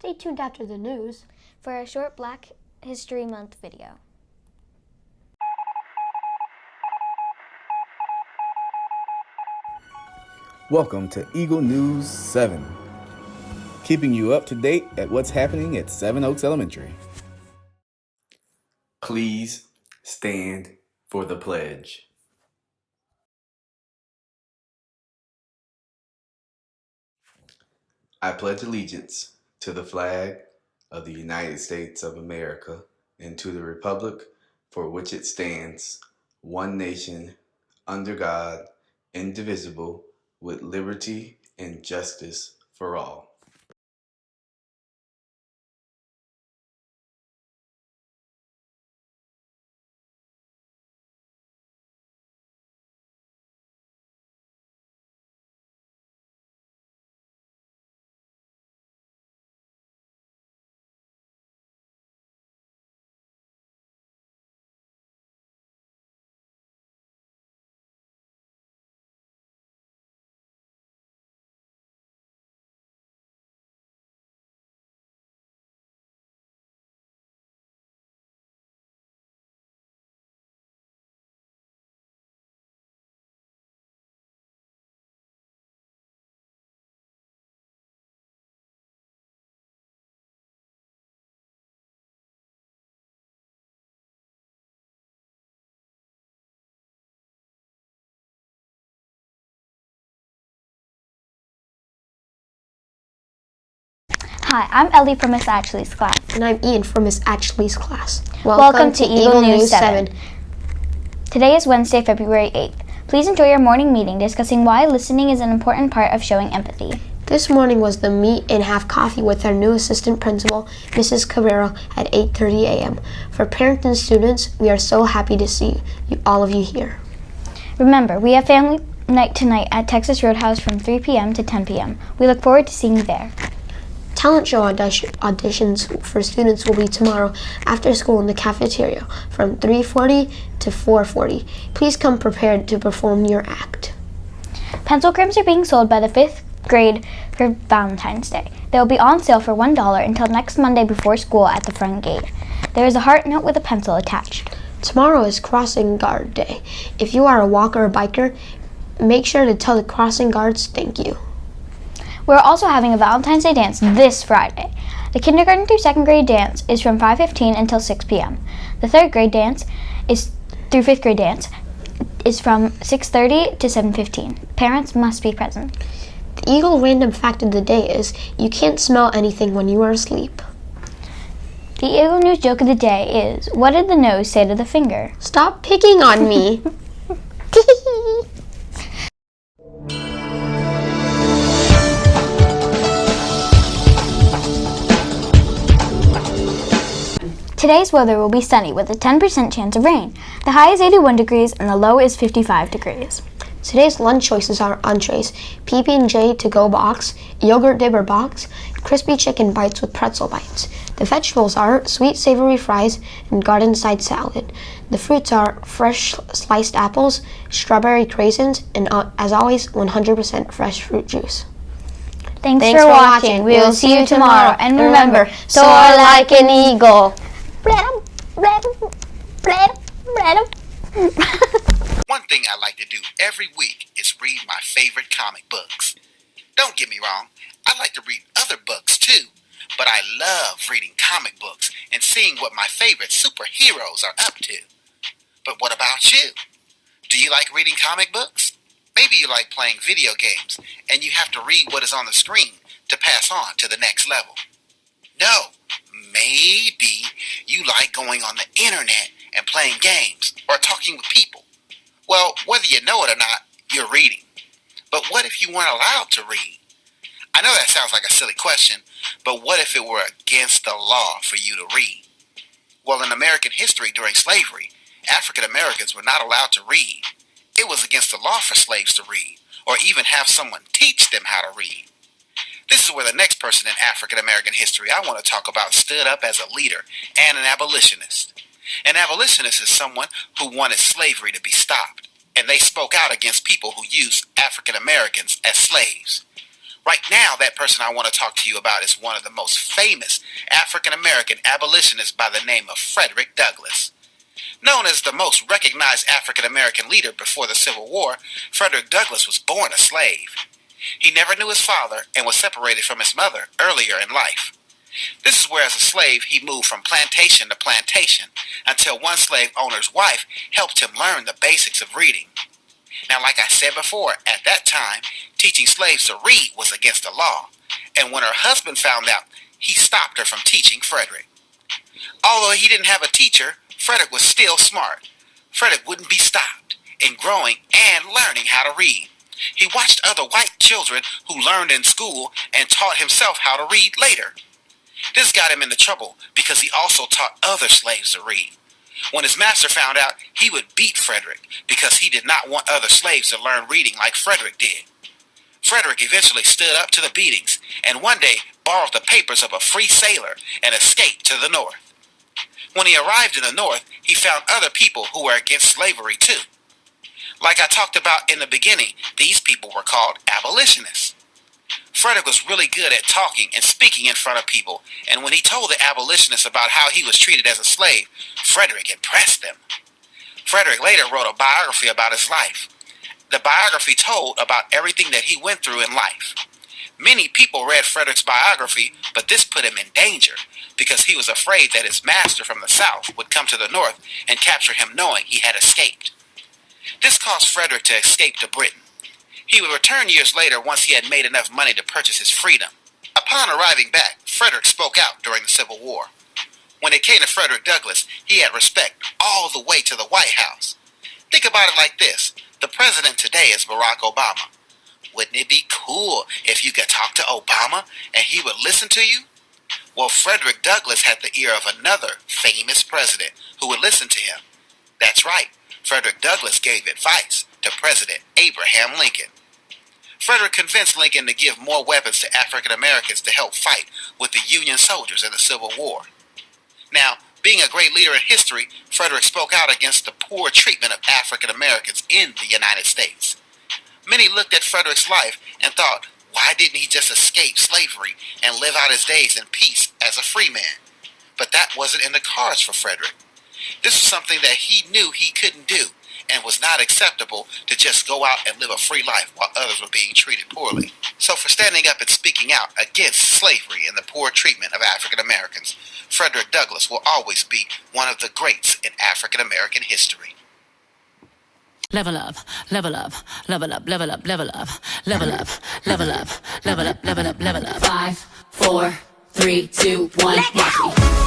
Stay tuned after the news for a short Black History Month video. Welcome to Eagle News 7, keeping you up to date at what's happening at Seven Oaks Elementary. Please stand for the pledge. I pledge allegiance to the flag of the United States of America and to the republic for which it stands, one nation, under God, indivisible, with liberty and justice for all. Hi, I'm Ellie from Miss Ashley's class. And I'm Ian from Miss Ashley's class. Welcome to Eagle News 7. Today is Wednesday, February 8th. Please enjoy your morning meeting discussing why listening is an important part of showing empathy. This morning was the meet and have coffee with our new assistant principal, Mrs. Cabrera, at 8:30 a.m. For parents and students, we are so happy to see all of you here. Remember, we have family night tonight at Texas Roadhouse from 3 p.m. to 10 p.m. We look forward to seeing you there. Talent show auditions for students will be tomorrow after school in the cafeteria from 3:40 to 4:40. Please come prepared to perform your act. Pencil cribs are being sold by the 5th grade for Valentine's Day. They will be on sale for $1 until next Monday before school at the front gate. There is a heart note with a pencil attached. Tomorrow is Crossing Guard Day. If you are a walker or biker, make sure to tell the crossing guards thank you. We're also having a Valentine's Day dance this Friday. The kindergarten through 2nd grade dance is from 5:15 until 6 p.m. The 3rd grade dance through 5th grade dance is from 6:30 to 7:15. Parents must be present. The Eagle random fact of the day is you can't smell anything when you are asleep. The Eagle News joke of the day is, what did the nose say to the finger? Stop picking on me. Today's weather will be sunny with a 10% chance of rain. The high is 81 degrees and the low is 55 degrees. Today's lunch choices are entrees, PB&J to-go box, yogurt dipper box, crispy chicken bites with pretzel bites. The vegetables are sweet savory fries and garden side salad. The fruits are fresh sliced apples, strawberry craisins, and as always, 100% fresh fruit juice. Thanks for watching. We will see you tomorrow. And remember, soar like an eagle. One thing I like to do every week is read my favorite comic books. Don't get me wrong, I like to read other books too, but I love reading comic books and seeing what my favorite superheroes are up to. But what about you? Do you like reading comic books? Maybe you like playing video games and you have to read what is on the screen to pass on to the next level. No, maybe you like going on the internet and playing games or talking with people. Well, whether you know it or not, you're reading. But what if you weren't allowed to read? I know that sounds like a silly question, but what if it were against the law for you to read? Well, in American history during slavery, African Americans were not allowed to read. It was against the law for slaves to read, or even have someone teach them how to read. This is where the next person in African American history I want to talk about stood up as a leader and an abolitionist. An abolitionist is someone who wanted slavery to be stopped, and they spoke out against people who used African Americans as slaves. Right now, that person I want to talk to you about is one of the most famous African American abolitionists by the name of Frederick Douglass. Known as the most recognized African American leader before the Civil War, Frederick Douglass was born a slave. He never knew his father and was separated from his mother earlier in life. This is where, as a slave, he moved from plantation to plantation until one slave owner's wife helped him learn the basics of reading. Now, like I said before, at that time, teaching slaves to read was against the law, and when her husband found out, he stopped her from teaching Frederick. Although he didn't have a teacher, Frederick was still smart. Frederick wouldn't be stopped in growing and learning how to read. He watched other white children who learned in school and taught himself how to read later. This got him into trouble because he also taught other slaves to read. When his master found out, he would beat Frederick because he did not want other slaves to learn reading like Frederick did. Frederick eventually stood up to the beatings and one day borrowed the papers of a free sailor and escaped to the North. When he arrived in the North, he found other people who were against slavery too. Like I talked about in the beginning, these people were called abolitionists. Frederick was really good at talking and speaking in front of people, and when he told the abolitionists about how he was treated as a slave, Frederick impressed them. Frederick later wrote a biography about his life. The biography told about everything that he went through in life. Many people read Frederick's biography, but this put him in danger because he was afraid that his master from the South would come to the North and capture him knowing he had escaped. This caused Frederick to escape to Britain. He would return years later once he had made enough money to purchase his freedom. Upon arriving back, Frederick spoke out during the Civil War. When it came to Frederick Douglass, he had respect all the way to the White House. Think about it like this. The president today is Barack Obama. Wouldn't it be cool if you could talk to Obama and he would listen to you? Well, Frederick Douglass had the ear of another famous president who would listen to him. That's right, Frederick Douglass gave advice to President Abraham Lincoln. Frederick convinced Lincoln to give more weapons to African Americans to help fight with the Union soldiers in the Civil War. Now, being a great leader in history, Frederick spoke out against the poor treatment of African Americans in the United States. Many looked at Frederick's life and thought, why didn't he just escape slavery and live out his days in peace as a free man? But that wasn't in the cards for Frederick. This was something that he knew he couldn't do and was not acceptable to just go out and live a free life while others were being treated poorly. So for standing up and speaking out against slavery and the poor treatment of African Americans, Frederick Douglass will always be one of the greats in African American history. Level up, level up, level up, level up, level up, level up, level up, level up, level up, level up. 5, 4, 3, 2, 1, watch me.